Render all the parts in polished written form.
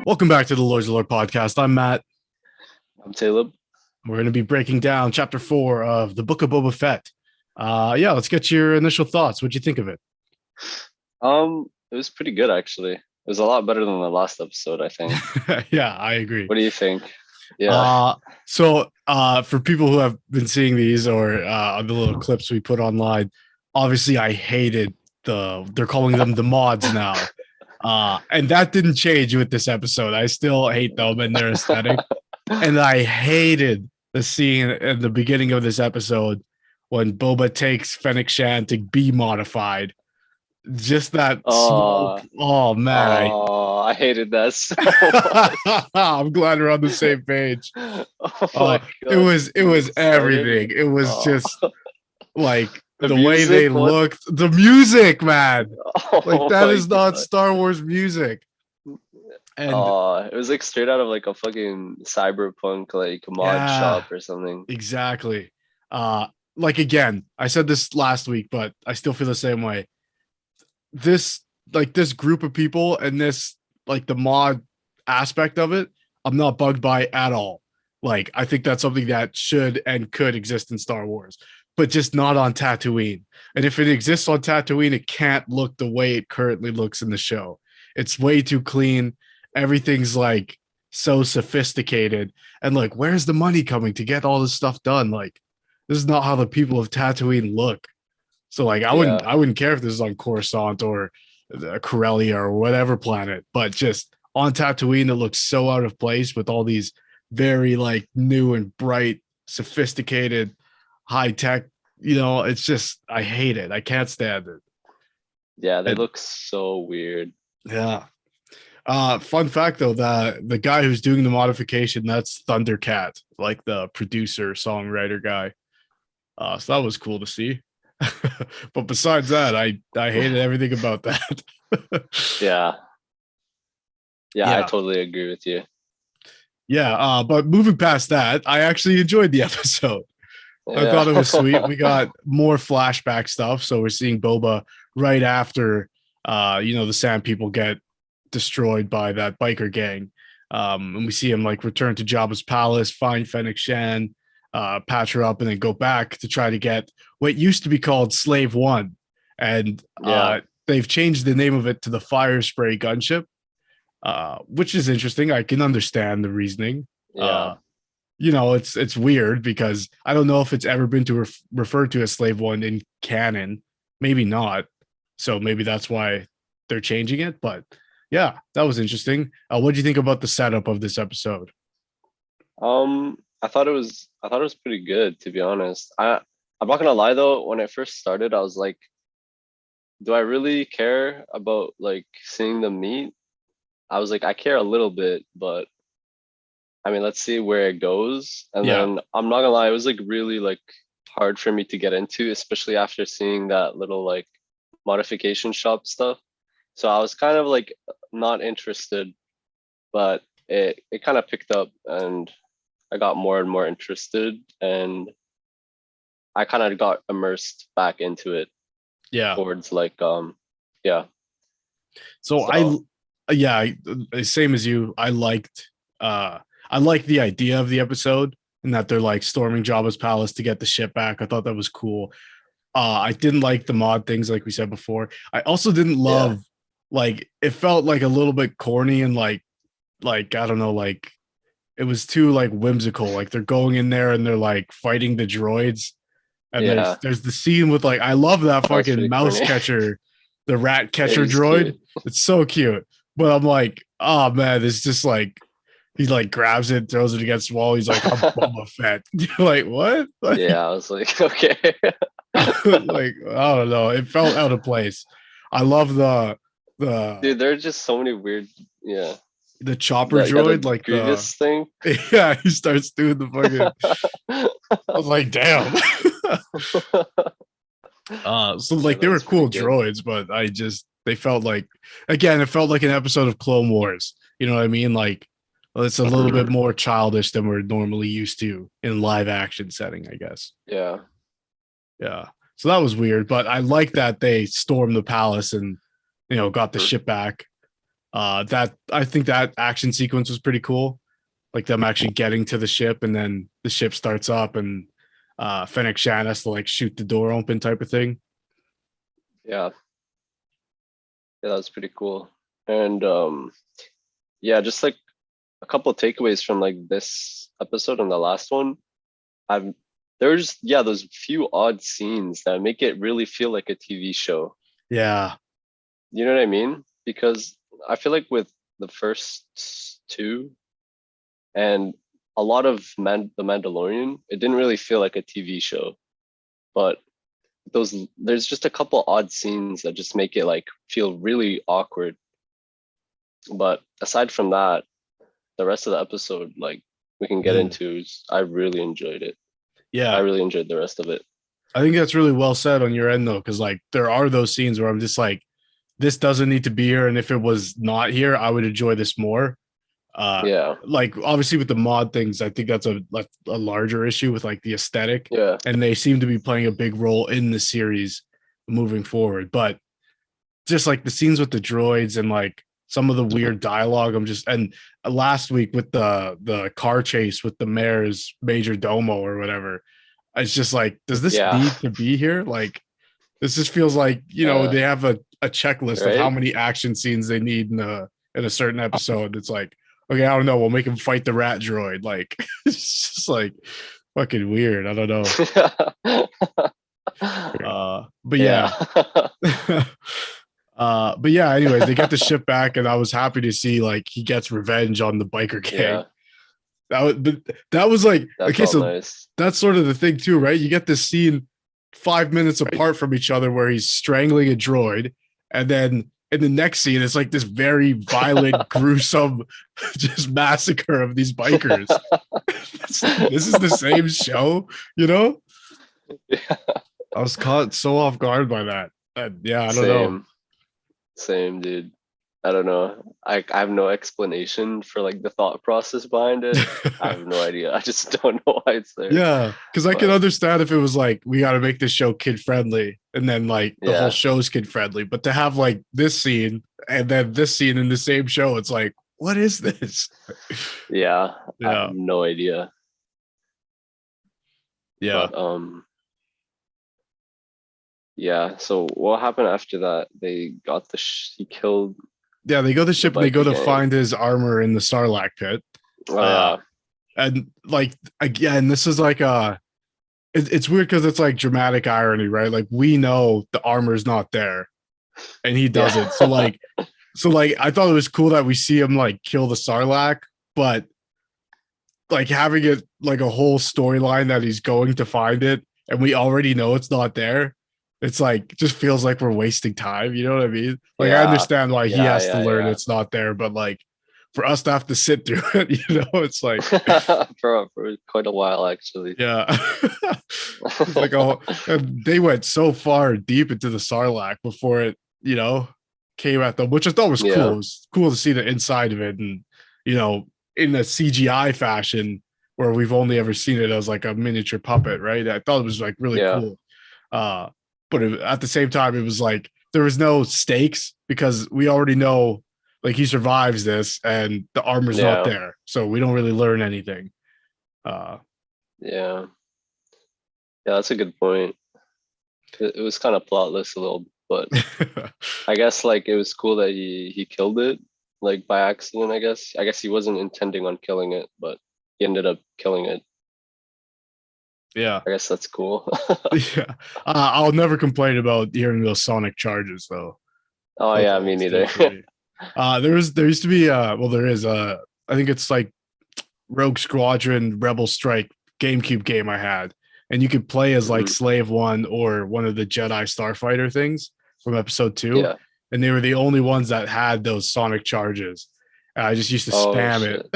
Welcome back to the Lords of Lore Podcast. I'm Matt. I'm Taleb. We're going to be breaking down Chapter 4 of the Book of Boba Fett. Let's get your initial thoughts. What'd you think of it? It was pretty good actually. It was a lot better than the last episode, I think. Yeah, I agree. What do you think? Yeah. For people who have been seeing these or the little clips we put online, obviously I hated they're calling them the mods now. And that didn't change with this episode. I still hate them and their aesthetic. And I hated the scene at the beginning of this episode when Boba takes Fennec Shan to be modified. Just that smoke. Oh man. I hated that so much. I'm glad we're on the same page. It was everything. It was just like the way they looked. The music, man. Like that is not Star Wars music. And it was like straight out of like a fucking cyberpunk like mod shop or something. Exactly. Like again, I said this last week, but I still feel the same way. This group of people and this like the mod aspect of it, I'm not bugged by at all. Like I think that's something that should and could exist in Star Wars, but just not on Tatooine. And if it exists on Tatooine, it can't look the way it currently looks in the show. It's way too clean. Everything's like so sophisticated. And like, where's the money coming to get all this stuff done? Like, this is not how the people of Tatooine look. So like, I wouldn't care if this is on Coruscant or Corellia or whatever planet, but just on Tatooine, it looks so out of place with all these very like new and bright, sophisticated, high tech. You know, it's just I hate it. I can't stand it. Yeah, they look so weird. Yeah. Fun fact though, the guy who's doing the modification, that's Thundercat, like the producer, songwriter guy. So that was cool to see. But besides that, I hated everything about that. Yeah, I totally agree with you. Yeah, but moving past that, I actually enjoyed the episode. I thought it was sweet. We got more flashback stuff, so we're seeing Boba right after the Sand People get destroyed by that biker gang. And we see him like return to Jabba's palace, find Fennec Shan, patch her up, and then go back to try to get what used to be called Slave One. And they've changed the name of it to the Fire Spray Gunship, which is interesting. I can understand the reasoning. Yeah. It's weird because I don't know if it's ever been referred to as Slave One in canon. Maybe not. So maybe that's why they're changing it. But yeah, that was interesting. What do you think about the setup of this episode? I thought it was pretty good, to be honest. I'm not gonna lie though, when I first started, I was like, do I really care about like seeing them meet? I was like, I care a little bit, but I mean, let's see where it goes. And then I'm not gonna lie, it was like really like hard for me to get into, especially after seeing that little like modification shop stuff. So I was kind of like not interested, but it kind of picked up and I got more and more interested and I kind of got immersed back into it. Yeah. Towards like same as you. I liked the idea of the episode and that they're like storming Jabba's palace to get the ship back. I thought that was cool. I didn't like the mod things like we said before. I also didn't love like it felt like a little bit corny and like I don't know, like it was too like whimsical. Like they're going in there and they're like fighting the droids. And there's the scene with like I love that fucking mouse catcher, the rat catcher droid. Cute. It's so cute. But I'm like, oh man, it's just like he like grabs it, throws it against the wall. He's like, I'm Boba Fett. You're like, what? Like, yeah, I was like, okay. Like, I don't know. It felt out of place. I love the dude, there are just so many weird, the chopper droid, like this thing. Yeah, he starts doing the fucking. I was like, damn. So like they were cool droids, but they felt like, again, it felt like an episode of Clone Wars. You know what I mean? Like it's a little bit more childish than we're normally used to in live action setting, I guess. Yeah. So that was weird, but I like that they stormed the palace and got the ship back. That I think that action sequence was pretty cool. Like them actually getting to the ship and then the ship starts up and Fennec Shan has to like shoot the door open type of thing. Yeah, yeah, that was pretty cool. And yeah, just like a couple of takeaways from like this episode and the last one. I'm there's yeah, those few odd scenes that make it really feel like a TV show. Yeah. You know what I mean? Because I feel like with the first two and a lot of The Mandalorian, it didn't really feel like a TV show. But there's just a couple odd scenes that just make it like feel really awkward. But aside from that, the rest of the episode, like we can get into, I really enjoyed it. Yeah. I really enjoyed the rest of it. I think that's really well said on your end though, because like there are those scenes where I'm just like, this doesn't need to be here, and if it was not here, I would enjoy this more. Yeah. Like obviously with the mod things, I think that's a larger issue with like the aesthetic. Yeah. And they seem to be playing a big role in the series moving forward. But just like the scenes with the droids and like some of the weird dialogue, I'm just and last week with the car chase with the mayor's major domo or whatever, it's just like, does this need to be here? Like this just feels like, you know, they have a checklist of how many action scenes they need in a certain episode. It's like, okay, I don't know. We'll make him fight the rat droid. Like, it's just like fucking weird. I don't know. But yeah. But yeah, anyways, they get the ship back, and I was happy to see like he gets revenge on the biker gang. Yeah. That was like, okay, so nice. That's sort of the thing too, right? You get this scene 5 minutes apart from each other where he's strangling a droid, and then in the next scene, it's like this very violent, gruesome, just massacre of these bikers. This is the same show, you know? Yeah. I was caught so off guard by that. Yeah, I don't know. Same, dude. I don't know. I have no explanation for like the thought process behind it. I have no idea. I just don't know why it's there. Yeah, because I can understand if it was like, we got to make this show kid friendly, and then like the whole show's kid friendly. But to have like this scene and then this scene in the same show, it's like, what is this? Yeah. I have no idea. Yeah. But, yeah. So what happened after that? They got he killed. Yeah, they go to the ship and they go to find his armor in the Sarlacc pit. And like, again, this is like it's weird because it's like dramatic irony, right? Like we know the armor's not there and he does it. So like I thought it was cool that we see him like kill the Sarlacc, but like having it like a whole storyline that he's going to find it and we already know it's not there. It's like, just feels like we're wasting time. You know what I mean? Like, I understand why he has to learn it's not there, but like for us to have to sit through it, you know, it's like for quite a while, actually. Yeah. Like, they went so far deep into the Sarlacc before it, you know, came at them, which I thought was cool. It was cool to see the inside of it and, you know, in a CGI fashion where we've only ever seen it as like a miniature puppet, right? I thought it was like really cool. But at the same time, it was like there was no stakes because we already know like he survives this and the armor's not there. So we don't really learn anything. Yeah, that's a good point. It was kind of plotless a little, but I guess like it was cool that he killed it like by accident. I guess he wasn't intending on killing it, but he ended up killing it. Yeah, I guess that's cool. Yeah, I'll never complain about hearing those sonic charges though. Oh yeah, me neither. There used to be there is I think it's like Rogue Squadron Rebel Strike GameCube game I had, and you could play as like Slave One or one of the Jedi Starfighter things from Episode 2, and they were the only ones that had those sonic charges. I just used to spam it,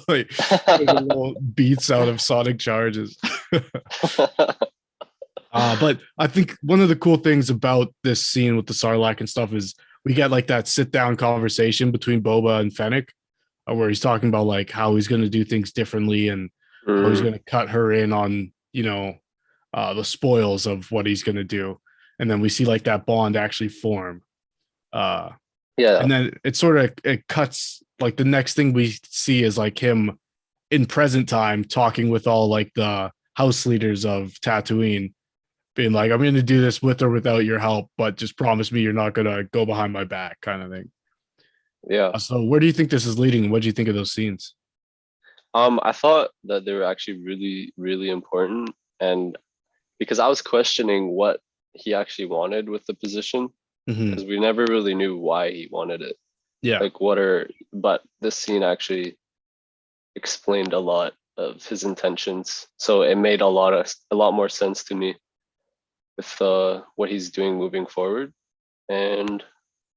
like little beats out of sonic charges. But I think one of the cool things about this scene with the Sarlacc and stuff is we get like that sit down conversation between Boba and Fennec, where he's talking about like how he's going to do things differently and how he's going to cut her in on, you know, the spoils of what he's going to do. And then we see like that bond actually form. Yeah. And then it cuts, like the next thing we see is like him in present time talking with all like the house leaders of Tatooine, being like, I'm going to do this with or without your help, but just promise me you're not going to go behind my back, kind of thing. Yeah. So where do you think this is leading? What do you think of those scenes? I thought that they were actually really, really important, and because I was questioning what he actually wanted with the position, Hmm. because we never really knew why he wanted it. Yeah. Like, but this scene actually explained a lot of his intentions, so it made a lot more sense to me with what he's doing moving forward and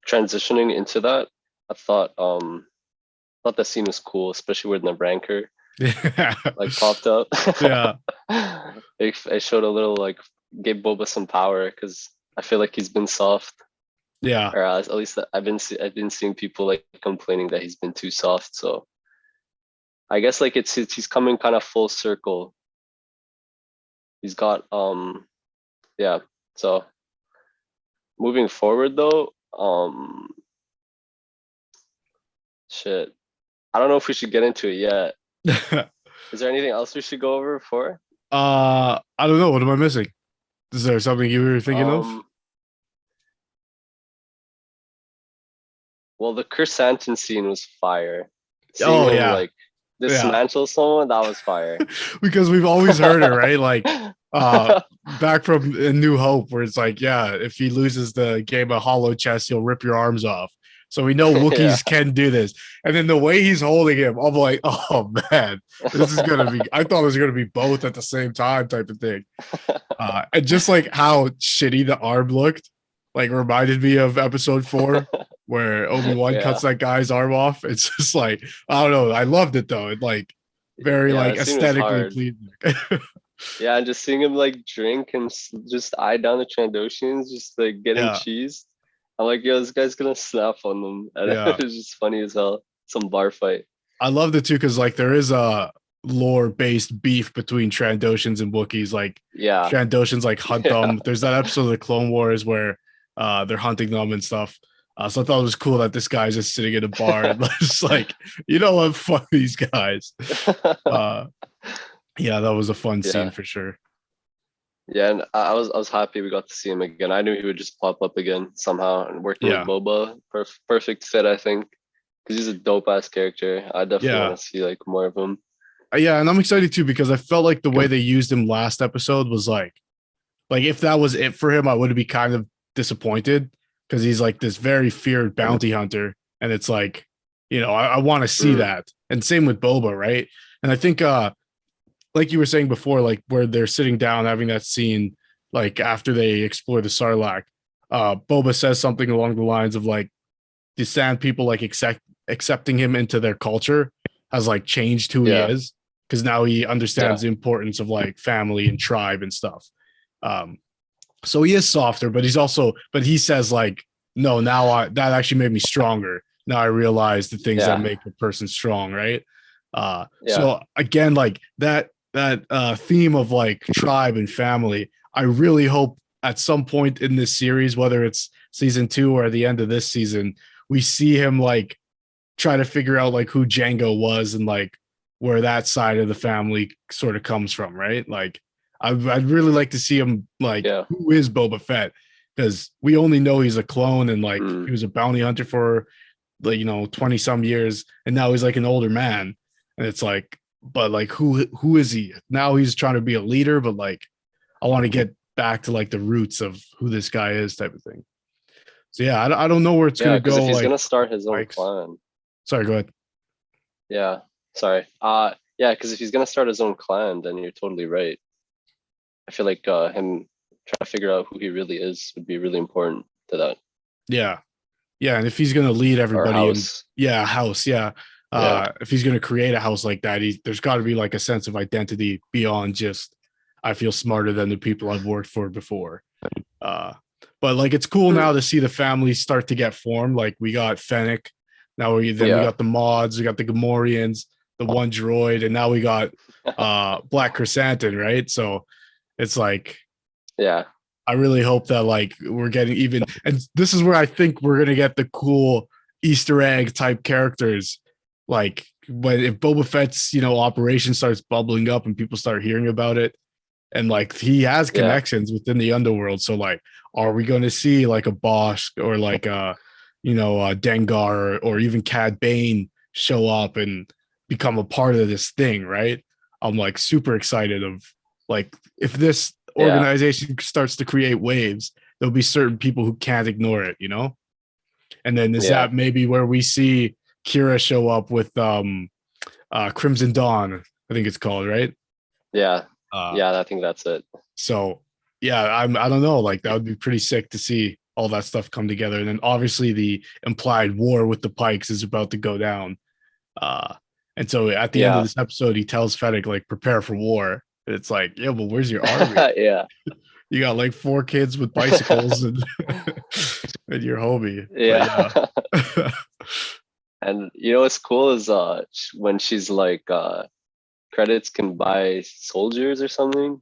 transitioning into that. I thought the scene was cool, especially when the ranker Yeah. like popped up. Yeah. It showed a little like gave Boba some power because I feel like he's been soft, Yeah. or at least I've been seeing people like complaining that he's been too soft. So I guess like he's coming kind of full circle. He's got yeah. So moving forward though, shit. I don't know if we should get into it yet. Is there anything else we should go over before? I don't know. What am I missing? Is there something you were thinking of? Um, well, the Chrysanthemum scene was fire. Seeing Oh him yeah. like Yeah. dismantle someone, that was fire. Because we've always heard it, right? Like back from A New Hope, where it's like, yeah, if he loses the game of hollow chess, he'll rip your arms off. So we know Yeah. Wookiees can do this. And then the way he's holding him, I'm like, oh man, this is gonna be, I thought it was gonna be both at the same time type of thing. And just like how shitty the arm looked, like reminded me of episode 4, where Obi-Wan cuts Yeah. that guy's arm off. It's just like, I don't know. I loved it though. It like very Yeah, like that scene was aesthetically hard. pleasing. Yeah, and just seeing him like drink and just eye down the Trandoshans, just like getting Yeah. cheesed. I'm like, yo, this guy's gonna snap on them. And Yeah. it was just funny as hell. Some bar fight. I loved it too because like there is a lore based beef between Trandoshans and Wookiees. Like Yeah. Trandoshans like hunt Yeah. them. There's that episode of the Clone Wars where they're hunting them and stuff. So I thought it was cool that this guy's just sitting in a bar and just like, you know what, fuck these guys. Uh, yeah, that was a fun scene Yeah. for sure. Yeah, and I was happy we got to see him again. I knew he would just pop up again somehow, and working with Yeah, Boba, perfect fit, I think, because he's a dope ass character. I definitely yeah, want to see like more of him. yeah, and I'm excited too because I felt like the way they used him last episode was like if that was it for him, I would be kind of disappointed because he's like this very feared bounty hunter, and it's like, I want to see Mm, that. And same with Boba, right? And I think like you were saying before, like where they're sitting down having that scene, like after they explore the Sarlacc, Boba says something along the lines of like the Sand people like accepting him into their culture has like changed who he yeah, is because now he understands yeah, the importance of like family and tribe and stuff. Um, so he is softer, but but he says like, no, now that actually made me stronger. Now I realize the things that yeah, make a person strong, right? yeah, So again, like that theme of like tribe and family, I really hope at some point in this series, whether it's season 2 or at the end of this season, we see him like try to figure out like who Django was and like where that side of the family sort of comes from, right? Like I'd really like to see him like yeah. who is Boba Fett, because we only know he's a clone and like Mm, he was a bounty hunter for like 20 some years and now he's like an older man, and it's like, but like who is he now? He's trying to be a leader, but like I want to get back to like the roots of who this guy is type of thing. So yeah, I don't know where it's yeah, gonna because go. if he's Like gonna start his own Mike's, clan, sorry, go ahead. yeah. Sorry. Yeah, because if he's gonna start his own clan, then you're totally right. I feel like him trying to figure out who he really is would be really important to that, Yeah, yeah, and if he's gonna lead or everybody in, house. yeah, house, yeah. Yeah. If he's gonna create a house like that, there's got to be like a sense of identity beyond just I feel smarter than the people I've worked for before. Uh, but like it's cool Mm, now to see the families start to get formed. Like we got Fennec, now we yeah. got the mods, we got the Gamorreans, the one droid, and now we got Black Chrysanthemum, right? So it's like Yeah. I really hope that like we're getting even, and this is where I think we're gonna get the cool Easter egg type characters. Like when if Boba Fett's operation starts bubbling up and people start hearing about it, and like he has Yeah, connections within the underworld. So like, are we going to see like a Bosch or like a Dengar or even Cad Bane show up and become a part of this thing? Right. I'm like super excited of like if this yeah, organization starts to create waves, there'll be certain people who can't ignore it. And then is yeah, that maybe where we see Kira show up with Crimson Dawn, I think it's called, right? yeah, Uh yeah. I think that's it. So yeah, I don't know, like that would be pretty sick to see all that stuff come together. And then obviously the implied war with the Pikes is about to go down. Uh and so at the end of Yeah, this episode, he tells Fennec like prepare for war. And it's like, yeah, but where's your army? yeah, You got like 4 kids with bicycles and and your homie. But yeah. yeah. And you know what's cool is when she's like credits can buy soldiers or something,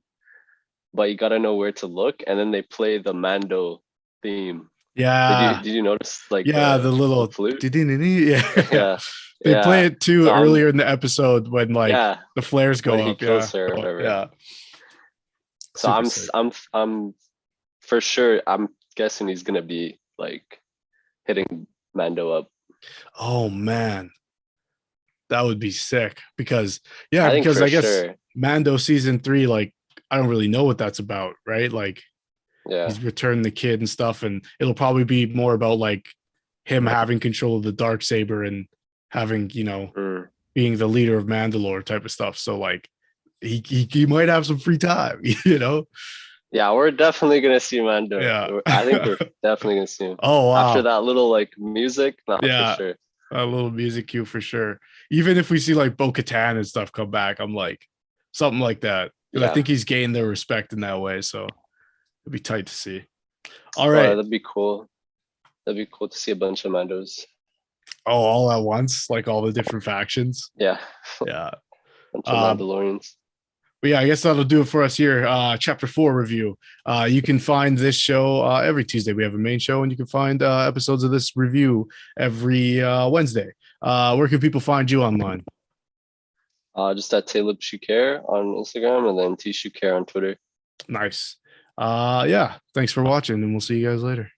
but you gotta know where to look, and then they play the Mando theme. Yeah. Did you notice like Yeah, the the little flute? yeah. Yeah, They play yeah. it too So I'm earlier in the episode when like yeah the flares when go he up. Yeah. kills her or So, whatever. yeah. So Super sick. I'm for sure. I'm guessing he's gonna be like hitting Mando up. Oh man, that would be sick because I think because for I guess sure. Mando season 3, like I don't really know what that's about, right? Like Yeah. he's returned the kid and stuff, and it'll probably be more about like him having control of the dark saber and having, Mm. being the leader of Mandalore type of stuff. So like he might have some free time. Yeah, we're definitely gonna see Mando. Yeah. I think we're definitely gonna see him Oh after wow. that little like music. Not for Yeah. sure. A little music cue for sure. Even if we see like Bo Katan and stuff come back, I'm like something like that. Because I Yeah. think he's gained their respect in that way. So it'd be tight to see. All Oh, right. that'd be cool. That'd be cool to see a bunch of Mandos. Oh, all at once, like all the different factions. Yeah, Yeah. bunch of Um, Mandalorians. but yeah, I guess that'll do it for us here. Chapter 4 review. You can find this show every Tuesday. We have a main show, and you can find episodes of this review every Wednesday. Where can people find you online? Just at Taleb Shukair on Instagram and then T Shukair on Twitter. Nice. Yeah. Thanks for watching, and we'll see you guys later.